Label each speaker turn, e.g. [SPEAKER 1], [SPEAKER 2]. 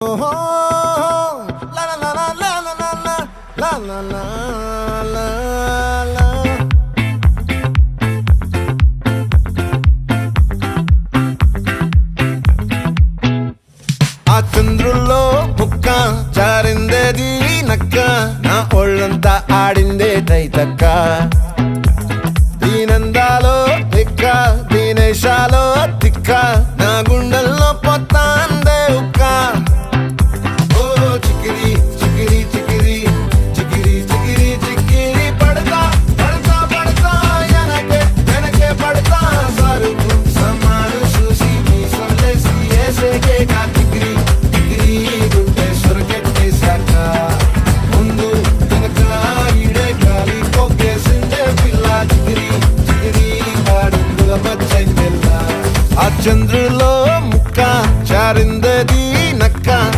[SPEAKER 1] ఓహో లా లా లా లా లా లా లా లా లా లా లా. ఆ చంద్రుల్లో బుక్క జారిందేది నక్క, నా ఒళ్ళంతా ఆడిందే తైతక్క. దీనందాలో తిక్క, దీనేశాలో తిక్క,